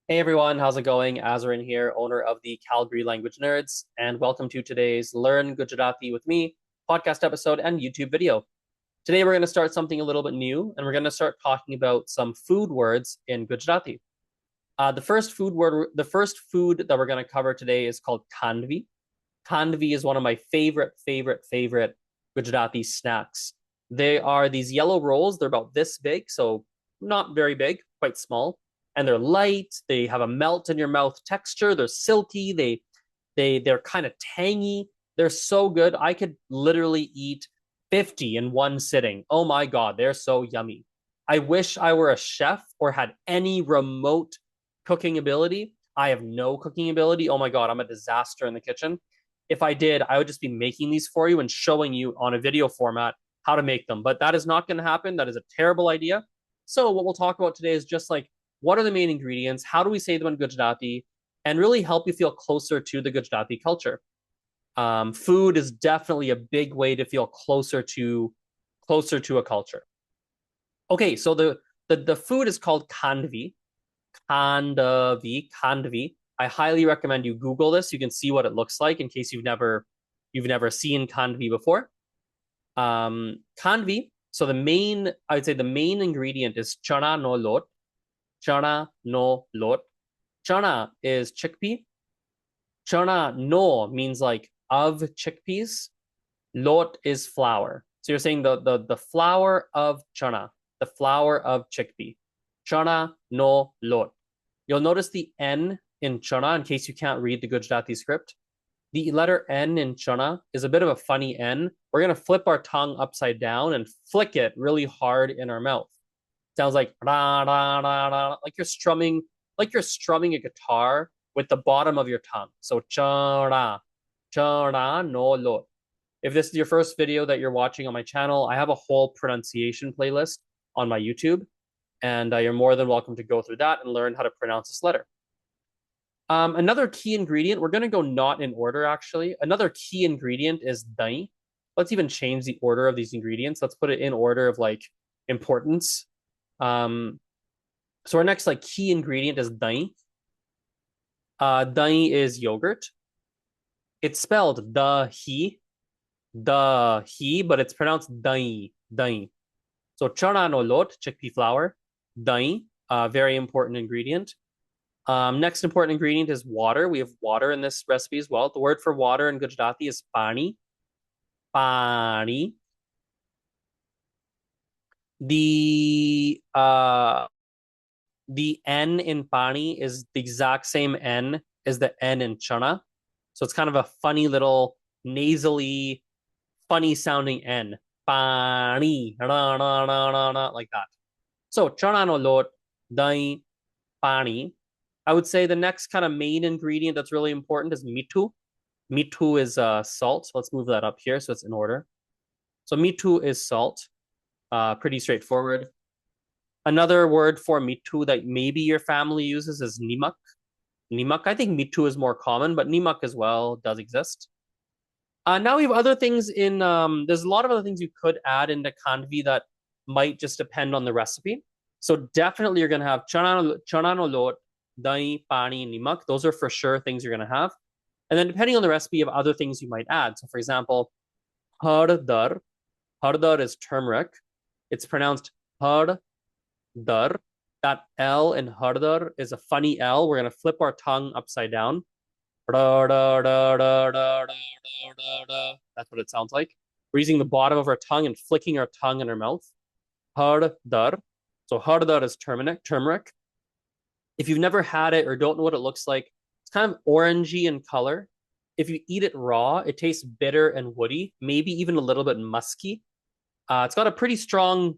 Hey everyone, how's it going? Azrin here, owner of the Calgary Language Nerds, and welcome to today's Learn Gujarati with Me podcast episode and YouTube video. Today we're going to start something a little bit new, and we're going to start talking about some food words in Gujarati. The first food that we're going to cover today is called khandvi. Khandvi is one of my favorite Gujarati snacks. They are these yellow rolls. They're about this big, so not very big, quite small, and they're light. They have a melt in your mouth texture. They're silky. They're kind of tangy. They're so good. I could literally eat 50 in one sitting. Oh my God, they're so yummy. I wish I were a chef or had any remote cooking ability. I have no cooking ability. Oh my God, I'm a disaster in the kitchen. If I did, I would just be making these for you and showing you on a video format how to make them. But that is not going to happen. That is a terrible idea. So what we'll talk about today is just like, what are the main ingredients? How do we say them in Gujarati? And really help you feel closer to the Gujarati culture. Food is definitely a big way to feel closer to a culture. Okay, so the food is called khandvi. Khandvi. I highly recommend you Google this. You can see what it looks like in case you've never seen khandvi before. Khandvi. So I would say the main ingredient is chana no lot. Chana no lot. Chana is chickpea. Chana no means like of chickpeas. Lot is flour. So you're saying the flour of chana, the flour of chickpea. Chana no lot. You'll notice the N in chana in case you can't read the Gujarati script. The letter N in chana is a bit of a funny N. We're going to flip our tongue upside down and flick it really hard in our mouth. Sounds like ra, ra, ra, ra, like you're strumming a guitar with the bottom of your tongue. So chara, chara no lot. If this is your first video that you're watching on my channel, I have a whole pronunciation playlist on my YouTube, and you're more than welcome to go through that and learn how to pronounce this letter. Another key ingredient, we're going to go not in order actually. Another key ingredient is dahi. Let's even change the order of these ingredients. Let's put it in order of like importance. So our next like key ingredient is dahi. Dahi is yogurt. It's spelled dahi, but it's pronounced dahi, dahi. So chana no lot, chickpea flour, dahi, very important ingredient. Next important ingredient is water. We have water in this recipe as well. The word for water in Gujarati is pani. Pani. The N in pani is the exact same N as the N in chana. So it's kind of a funny little nasally, funny sounding N. Pani. Like that. So chana no lot, dahi, pani. I would say the next kind of main ingredient that's really important is mithu. Mithu is salt. Let's move that up here so it's in order. So mithu is salt. Pretty straightforward. Another word for mithu that maybe your family uses is nimak. Nimak. I think mithu is more common, but nimak as well does exist. Now we have other things in. There's a lot of other things you could add into khandvi that might just depend on the recipe. So definitely you're going to have chana no lot, dahi, pani, nimak. Those are for sure things you're going to have. And then depending on the recipe, you have other things you might add. So for example, hardar. Hardar is turmeric. It's pronounced hardar. That L in hardar is a funny L. We're going to flip our tongue upside down. That's what it sounds like. We're using the bottom of our tongue and flicking our tongue in our mouth. Hardar. So hardar is turmeric. If you've never had it or don't know what it looks like, it's kind of orangey in color. If you eat it raw, it tastes bitter and woody, maybe even a little bit musky. It's got a pretty strong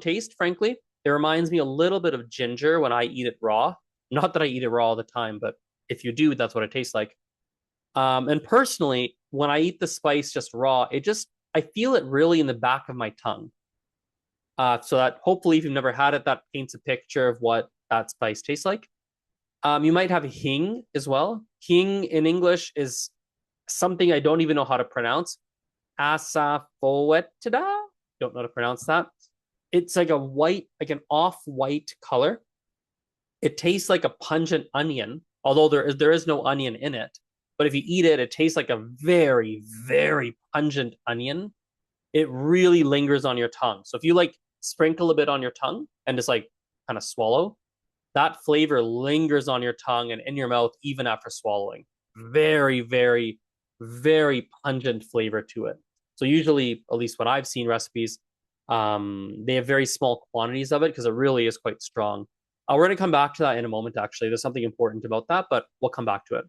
taste, frankly. It reminds me a little bit of ginger when I eat it raw. Not that I eat it raw all the time, but if you do, that's what it tastes like. And personally, when I eat the spice just raw, I feel it really in the back of my tongue. So that hopefully, if you've never had it, that paints a picture of what that spice tastes like. You might have hing as well. Hing in English is something I don't even know how to pronounce. Asafoetida. Don't know how to pronounce that. It's like an off-white color. It tastes like a pungent onion, although there is no onion in it. But if you eat it, it tastes like a very, very pungent onion. It really lingers on your tongue. So if you like sprinkle a bit on your tongue and just like kind of swallow, that flavor lingers on your tongue and in your mouth even after swallowing. Very, very, very pungent flavor to it. So usually, at least when I've seen recipes, they have very small quantities of it because it really is quite strong. We're going to come back to that in a moment, actually. There's something important about that, but we'll come back to it.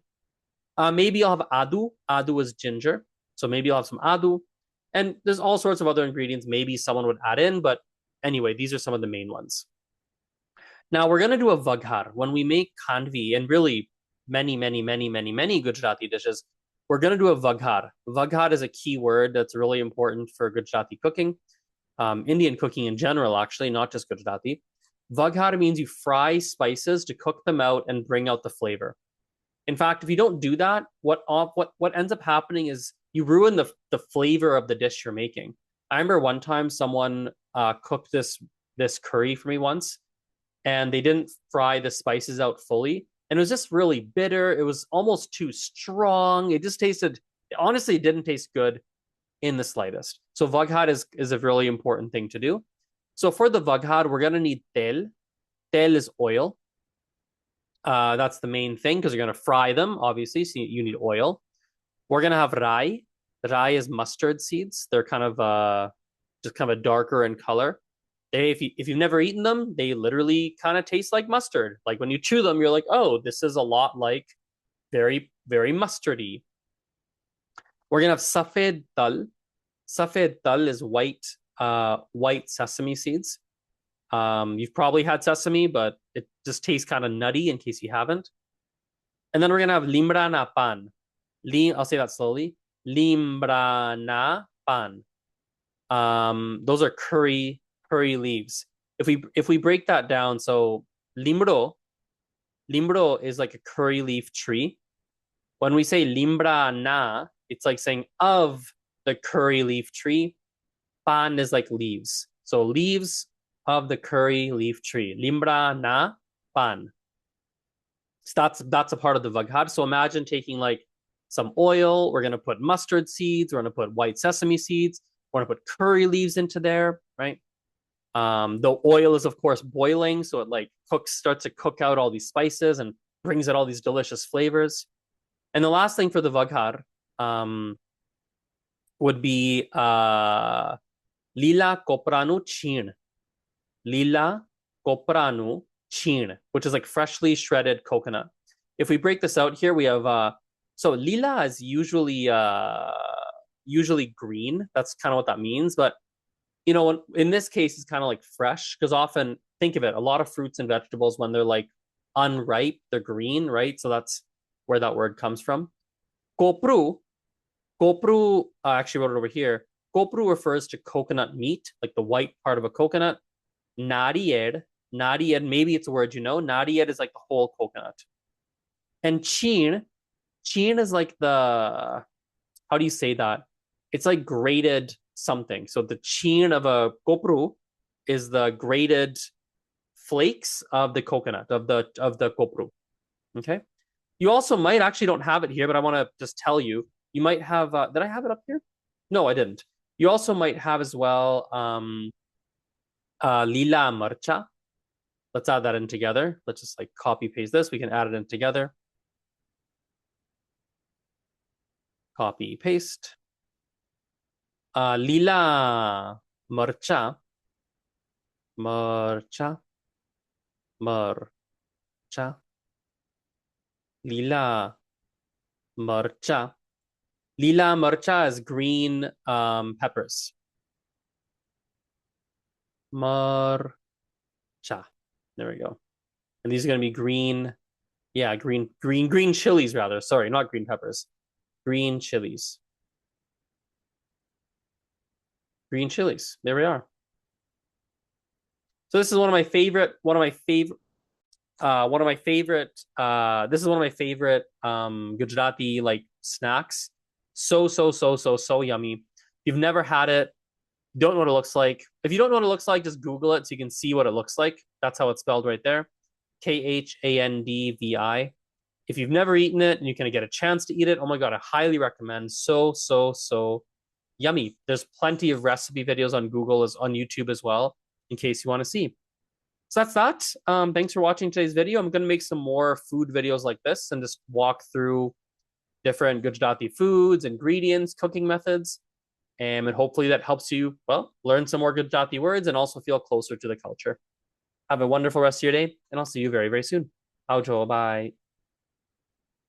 Maybe I'll have adu. Adu is ginger. So maybe I'll have some adu. And there's all sorts of other ingredients maybe someone would add in, but anyway, these are some of the main ones. Now we're going to do a vaghar. When we make khandvi, and really many, many, many, many, many Gujarati dishes, we're going to do a vaghar. Vaghar is a key word that's really important for Gujarati cooking, Indian cooking in general, actually, not just Gujarati. Vaghar means you fry spices to cook them out and bring out the flavor. In fact, if you don't do that, what ends up happening is you ruin the flavor of the dish you're making. I remember one time someone cooked this curry for me once, and they didn't fry the spices out fully, and it was just really bitter. It was almost too strong. It just tasted, honestly, it didn't taste good in the slightest. So vaghar is a really important thing to do. So for the vaghar, we're gonna need tel. Tel is oil. That's the main thing because you're gonna fry them, obviously. So you need oil. We're gonna have rai. Rai is mustard seeds. They're kind of just kind of darker in color. If you've never eaten them, they literally kind of taste like mustard. Like when you chew them, you're like, oh, this is a lot like very, very mustardy. We're gonna have safed dal. Safed dal is white sesame seeds. You've probably had sesame, but it just tastes kind of nutty in case you haven't. And then we're gonna have limra na pan. I'll say that slowly. Limra na pan. Those are curry leaves. If we break that down, so limro is like a curry leaf tree. When we say limra na, it's like saying of the curry leaf tree. Pan is like leaves. So leaves of the curry leaf tree. Limra na pan. So that's a part of the vaghar. So imagine taking like some oil. We're gonna put mustard seeds. We're gonna put white sesame seeds. We're gonna put curry leaves into there, right? The oil is of course boiling, so it like starts to cook out all these spices and brings out all these delicious flavors. And the last thing for the vaghar would be lila kopranu chin. Lila kopranu chin, which is like freshly shredded coconut. If we break this out here, we have so lila is usually green. That's kind of what that means, but you know, in this case, it's kind of like fresh because often think of it, a lot of fruits and vegetables when they're like unripe, they're green, right? So that's where that word comes from. Kopru, I actually wrote it over here. Kopru refers to coconut meat, like the white part of a coconut. Nariyed, maybe it's a word you know. Nariyed is like the whole coconut. And chin is like how do you say that? It's like grated something. So the chin of a kopru is the grated flakes of the coconut of the kopru. Okay. You also might actually don't have it here, but I want to just tell you. You might have. Did I have it up here? No, I didn't. You also might have as well lila marcha. Let's add that in together. Let's just like copy paste this. We can add it in together. Copy paste. Lila marcha. Lila marcha. Lila marcha is green peppers. Marcha. There we go. And these are going to be green. Yeah, green chilies rather. Sorry, not green peppers. Green chilies. Green chilies. There we are. So this is one of my favorite this is one of my favorite Gujarati like snacks. So yummy. If you've never had it, don't know what it looks like. If you don't know what it looks like, just Google it so you can see what it looks like. That's how it's spelled right there. khandvi. If you've never eaten it and you can get a chance to eat it, oh my God, I highly recommend. So, so, so yummy. There's plenty of recipe videos on Google, as on YouTube as well, in case you want to see. So that's that. Thanks for watching today's video. I'm going to make some more food videos like this and just walk through different Gujarati foods, ingredients, cooking methods. And hopefully that helps you, well, learn some more Gujarati words and also feel closer to the culture. Have a wonderful rest of your day, and I'll see you very, very soon. Aujo, bye.